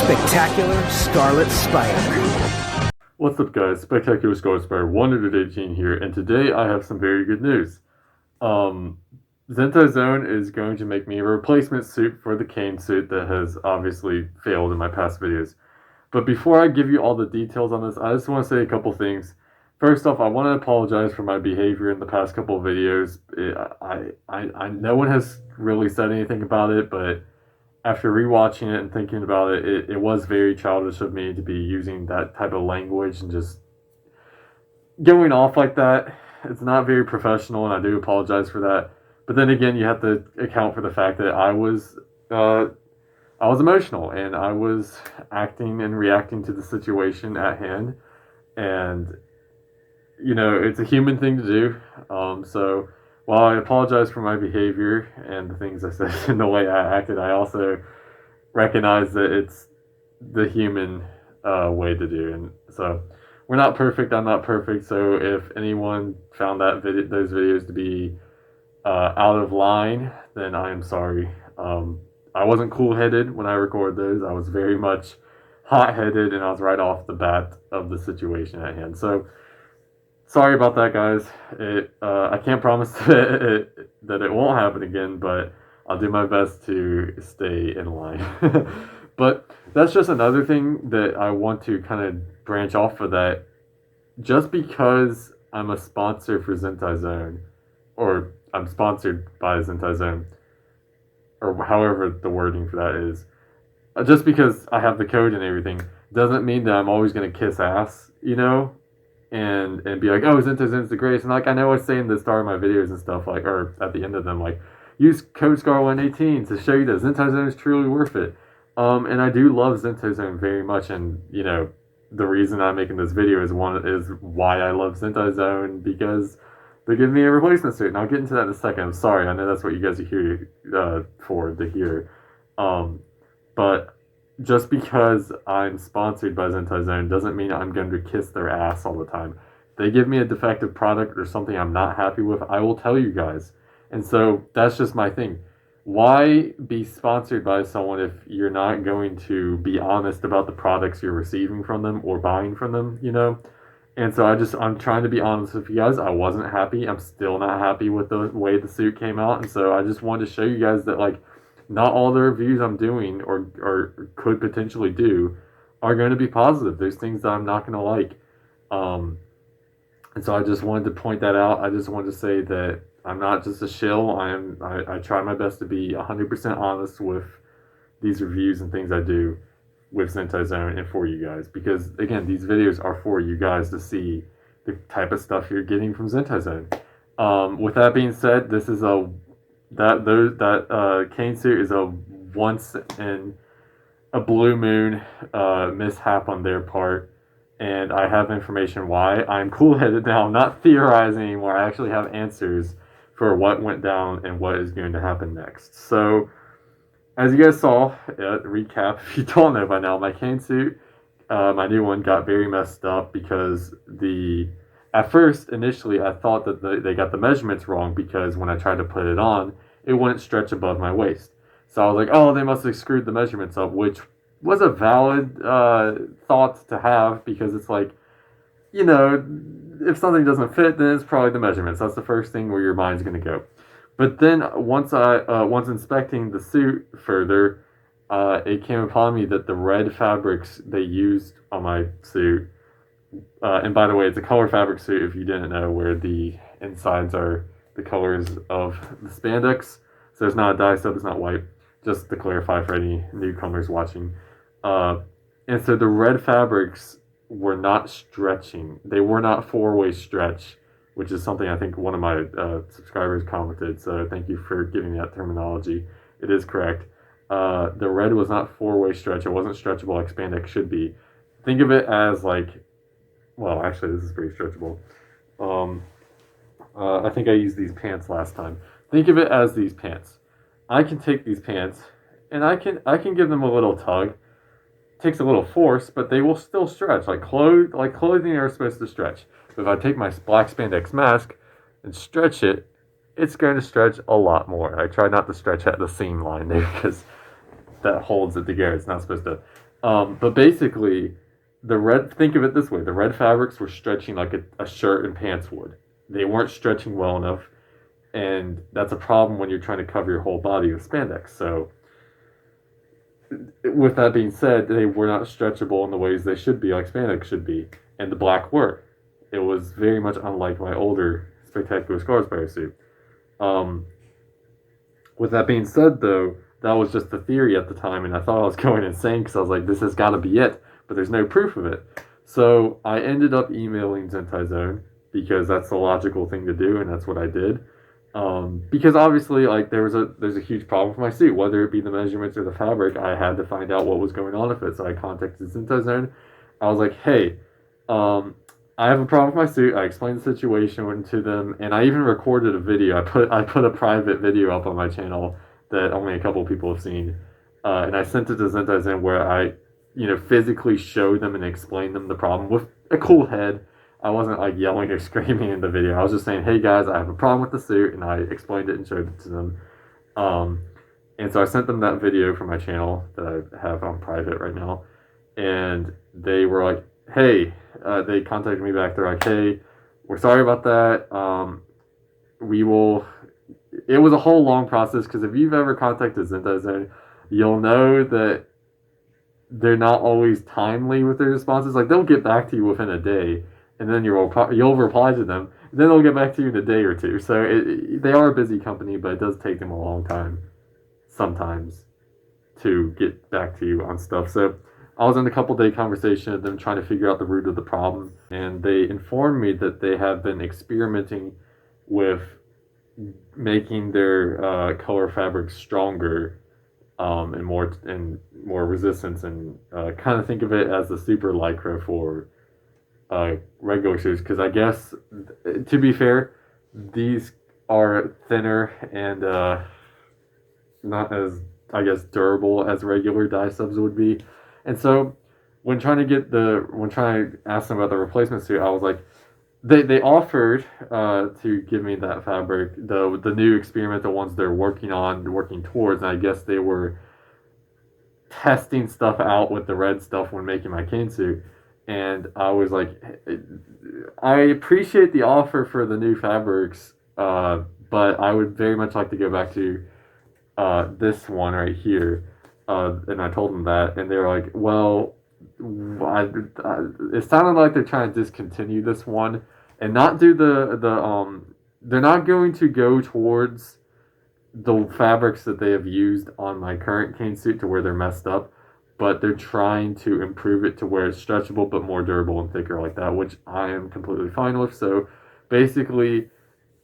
Spectacular Scarlet Spider. What's up, guys? Spectacular Scarlet Spider 118 here, and today I have some very good news. Zentai Zone is going to make me a replacement suit for the Kaine suit that has obviously failed in my past videos. But before I give you all the details on this, I just want to say a couple things. First off, I want to apologize for my behavior in the past couple of videos. No one has really said anything about it, but after rewatching it and thinking about it, it was very childish of me to be using that type of language and just going off like that. It's not very professional, and I do apologize for that. But then again, you have to account for the fact that I was emotional, and I was acting and reacting to the situation at hand, and it's a human thing to do. So while I apologize for my behavior and the things I said and the way I acted, I also recognize that it's the human way to do. And so we're not perfect. I'm not perfect. So if anyone found those videos to be out of line, then I am sorry. I wasn't cool-headed when I recorded those. I was very much hot-headed, and I was right off the bat of the situation at hand. So sorry about that, guys. I can't promise that it won't happen again, but I'll do my best to stay in line. But that's just another thing that I want to kind of branch off of that. Just because I'm a sponsor for Zentai Zone, or I'm sponsored by Zentai Zone, or however the wording for that is, just because I have the code and everything, doesn't mean that I'm always going to kiss ass, and be like, oh, Zentai Zone's the greatest. And I know I say in the start of my videos and stuff, or at the end of them, use code SCAR118 to show you that Zentai Zone is truly worth it. And I do love Zentai Zone very much, and the reason I'm making this video is why I love Zentai Zone, because they give me a replacement suit, and I'll get into that in a second. I'm sorry, I know that's what you guys are here to hear. But just because I'm sponsored by Zentai Zone doesn't mean I'm going to kiss their ass all the time. If they give me a defective product or something I'm not happy with, I will tell you guys. And so that's just my thing. Why be sponsored by someone if you're not going to be honest about the products you're receiving from them or buying from them, And so I'm trying to be honest with you guys. I wasn't happy. I'm still not happy with the way the suit came out. And so I just wanted to show you guys that, not all the reviews I'm doing or could potentially do are going to be positive. There's things that I'm not going to like. And so I just wanted to point that out. I just wanted to say that I'm not just a shill. I try my best to be 100% honest with these reviews and things I do with Zentai Zone and for you guys, because again, these videos are for you guys to see the type of stuff you're getting from Zentai Zone. With that being said, this is that Kaine suit is a once in a blue moon mishap on their part, and I have information why. I'm cool-headed now. I'm not theorizing anymore. I actually have answers for what went down and what is going to happen next. So, as you guys saw, recap, if you don't know by now, my Kaine suit, my new one, got very messed up because at first, initially, I thought that they got the measurements wrong, because when I tried to put it on, it wouldn't stretch above my waist. So I was like, oh, they must have screwed the measurements up, which was a valid thought to have, because it's if something doesn't fit, then it's probably the measurements. That's the first thing where your mind's going to go. But then once inspecting the suit further, it came upon me that the red fabrics they used on my suit, and by the way, it's a color fabric suit if you didn't know, where the insides are the colors of the spandex. So it's not a dye sub, it's not white, just to clarify for any newcomers watching. And so the red fabrics were not stretching. They were not four-way stretch, which is something I think one of my subscribers commented, so thank you for giving that terminology. It is correct. The red was not four-way stretch. It wasn't stretchable like spandex should be. Think of it as well, actually, this is pretty stretchable. I think I used these pants last time. Think of it as these pants. I can take these pants, and I can give them a little tug. It takes a little force, but they will still stretch. Clothing are supposed to stretch. But if I take my black spandex mask and stretch it, it's going to stretch a lot more. I try not to stretch at the seam line there, because that holds it together. It's not supposed to. But basically, think of it this way: the red fabrics were stretching like a shirt and pants would. They weren't stretching well enough, and that's a problem when you're trying to cover your whole body with spandex. So, with that being said, they were not stretchable in the ways they should be, like spandex should be, and the black were. It was very much unlike my older Spectacular Scars Spider suit. Um, with that being said, though, that was just the theory at the time, and I thought I was going insane because I was like, this has got to be it, but there's no proof of it. So I ended up emailing Zentai Zone because that's the logical thing to do, and that's what I did. Because obviously, like there's a huge problem with my suit, whether it be the measurements or the fabric. I had to find out what was going on with it, so I contacted Zentai Zone. I was like, hey, I have a problem with my suit. I explained the situation to them, and I even recorded a video. I put a private video up on my channel that only a couple of people have seen, and I sent it to Zentai Zen where I, physically showed them and explained them the problem with a cool head. I wasn't like yelling or screaming in the video. I was just saying, "Hey guys, I have a problem with the suit," and I explained it and showed it to them. And so I sent them that video from my channel that I have on private right now, and they were like, "Hey." They contacted me back. They're like, "Hey, we're sorry about that. We will." It was a whole long process because if you've ever contacted Zentai Zone, you'll know that they're not always timely with their responses. Like they'll get back to you within a day, and then you'll reply to them. And then they'll get back to you in a day or two. So they are a busy company, but it does take them a long time sometimes to get back to you on stuff. So I was in a couple-day conversation with them trying to figure out the root of the problem, and they informed me that they have been experimenting with making their color fabrics stronger, and more resistance, and kind of think of it as the super lycra for regular shoes. Because I guess, to be fair, these are thinner and not as, I guess, durable as regular dye subs would be. And so when trying to ask them about the replacement suit, I was like, they offered to give me that fabric, the new experimental ones they're working towards, and I guess they were testing stuff out with the red stuff when making my Kaine suit. And I was like, I appreciate the offer for the new fabrics, but I would very much like to go back to this one right here. And I told them that, and they were like, well, it sounded like they're trying to discontinue this one and not do they're not going to go towards the fabrics that they have used on my current Kaine suit to where they're messed up, but they're trying to improve it to where it's stretchable but more durable and thicker like that, which I am completely fine with. So basically,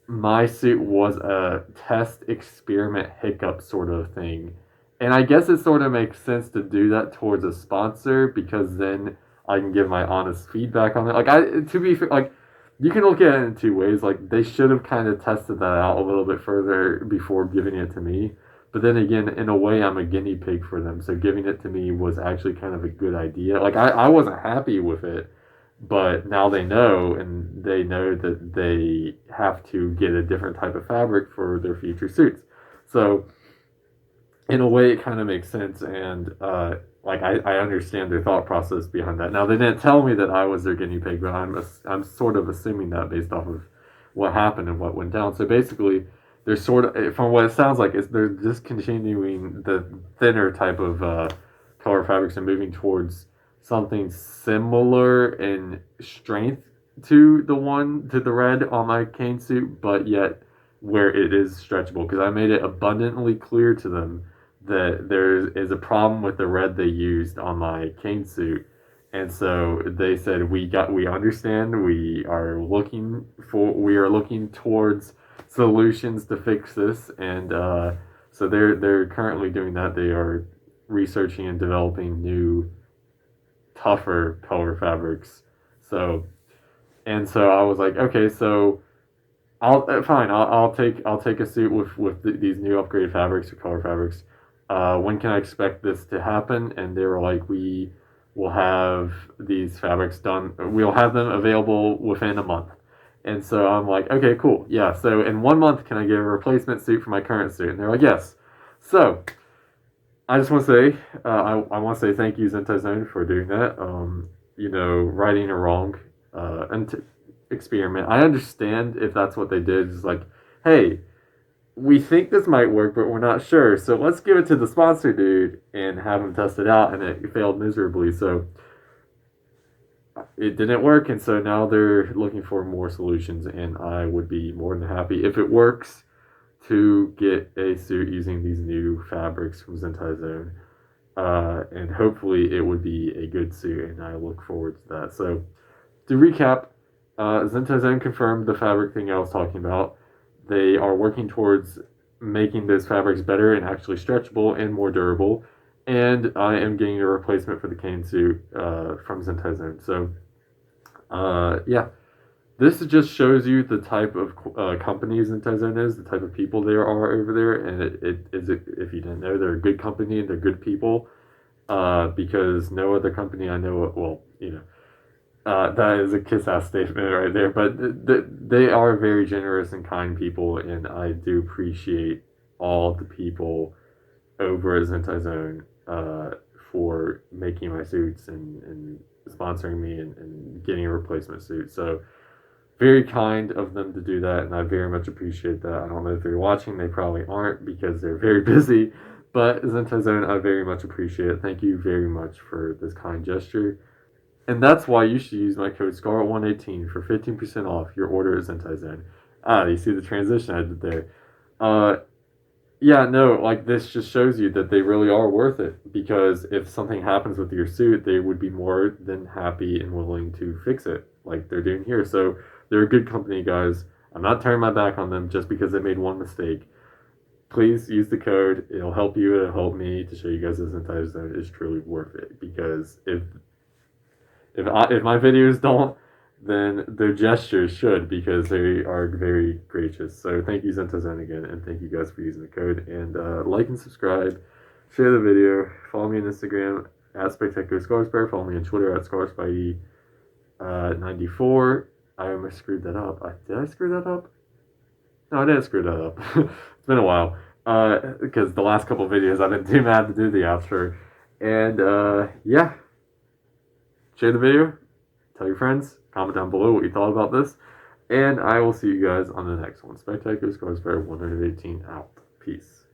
my suit was a test experiment hiccup sort of thing. And I guess it sort of makes sense to do that towards a sponsor because then I can give my honest feedback on it. To be fair, like, you can look at it in two ways. Like, they should have kind of tested that out a little bit further before giving it to me. But then again, in a way, I'm a guinea pig for them. So giving it to me was actually kind of a good idea. Like, I wasn't happy with it. But now they know, and they know that they have to get a different type of fabric for their future suits. So in a way, it kind of makes sense, and I understand their thought process behind that. Now, they didn't tell me that I was their guinea pig, but I'm sort of assuming that based off of what happened and what went down. So basically, they're sort of, from what it sounds like, they're discontinuing the thinner type of color fabrics and moving towards something similar in strength to the red on my Kaine suit, but yet where it is stretchable. Because I made it abundantly clear to them that there is a problem with the red they used on my Kaine suit, and so they said we understand. We are looking towards solutions to fix this, and so they're currently doing that. They are researching and developing new, tougher color fabrics. So I was like, okay, so I'll take a suit with these new upgraded fabrics or color fabrics. When can I expect this to happen? And they were like, we will have these fabrics done. We'll have them available within a month. And so I'm like, okay, cool. Yeah. So in 1 month, can I get a replacement suit for my current suit? And they're like, yes. So I just want to say, I want to say thank you, Zentai Zone, for doing that. Righting a wrong experiment. I understand if that's what they did. It's like, hey, we think this might work, but we're not sure. So let's give it to the sponsor dude and have him test it out, and it failed miserably. So it didn't work, and so now they're looking for more solutions. And I would be more than happy if it works to get a suit using these new fabrics from Zentai Zone. And hopefully it would be a good suit, and I look forward to that. So to recap, Zentai Zone confirmed the fabric thing I was talking about. They are working towards making those fabrics better and actually stretchable and more durable. And I am getting a replacement for the Kaine suit from Zentai Zone. So, yeah, this just shows you the type of companies Zentai Zone is, the type of people there are over there. And it is, if you didn't know, they're a good company and they're good people. Because no other company I know, well, that is a kiss-ass statement right there. But they are very generous and kind people, and I do appreciate all the people over at Zentai Zone for making my suits and sponsoring me and getting a replacement suit. So very kind of them to do that, and I very much appreciate that. I don't know if they're watching; they probably aren't because they're very busy. But Zentai Zone, I very much appreciate it. Thank you very much for this kind gesture. And that's why you should use my code SCARLET118 for 15% off your order at Zentai Zone. You see the transition I did there. Yeah, no, like this just shows you that they really are worth it, because if something happens with your suit, they would be more than happy and willing to fix it like they're doing here. So they're a good company, guys. I'm not turning my back on them just because they made one mistake. Please use the code. It'll help you. It'll help me to show you guys this entire zone is truly worth it. Because if my videos don't, then their gestures should, because they are very gracious. So thank you, Zentai again, and thank you guys for using the code. And like and subscribe, share the video, follow me on Instagram at Spectacular Scarsbear, follow me on Twitter at ScarsBitey94. I almost screwed that up. Did I screw that up? No, I didn't screw that up. It's been a while. Because the last couple of videos I've been too mad to do the outro. And yeah. Share the video, tell your friends, comment down below what you thought about this, and I will see you guys on the next one. Spectacular Scarsbear 118 out. Peace.